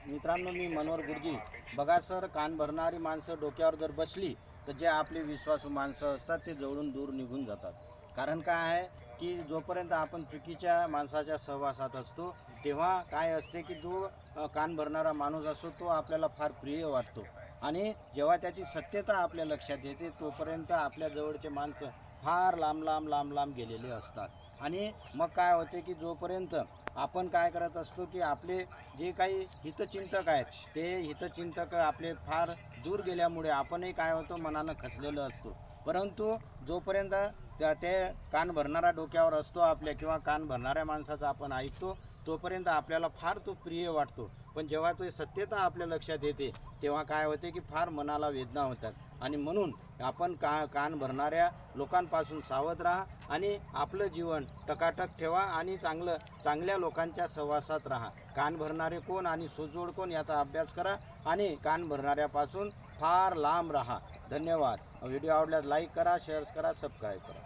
मित्रांनो, मी मनोहर गुरुजी. बघा सर, कान भरणारी माणसं डोक्यावर जर बसली तर जे आपले विश्वासू माणसं असतात ते जवळून दूर निघून जातात. कारण काय आहे की जोपर्यंत आपण चुकीच्या माणसाच्या सहवासात असतो तेव्हा काय असते की जो कान भरणारा माणूस असतो तो आपल्याला फार प्रिय वाटतो. आणि जेव्हा त्याची सत्यता आपल्या लक्षात येते तोपर्यंत आपल्या जवळचे माणसं फार लांब लांब लांब लांब गेलेले असतात. आणि मग काय होते की जोपर्यंत आपण काय करत असतो की आपले जे काही हितचिंतक आहेत ते हितचिंतक आपले फार दूर गेल्यामुळे आपणही काय होतो, मनानं खचलेलं असतो. परंतु जोपर्यंत ते कान भरणारा डोक्यावर असतो आपल्या किंवा कान भरणाऱ्या माणसाचा आपण ऐकतो तोपर्यंत आपल्याला फार तो प्रिय वाटतो. पण जेव्हा तो सत्यता आपल्या लक्षात येते तेव्हा काय होते की फार मनाला वेदना होतात. आणि म्हणून आपण कान भरणाऱ्या लोकांपासून सावध राहा आणि आपलं जीवन टकाटक ठेवा आणि चांगल्या लोकांच्या सहवासात राहा. कान भरणारे कोण आणि सोजवळ कोण याचा अभ्यास करा आणि कान भरणाऱ्यापासून फार लांब राहा. धन्यवाद. व्हिडिओ आवडल्यास लाईक करा, शेअर करा, सबस्क्राईब करा.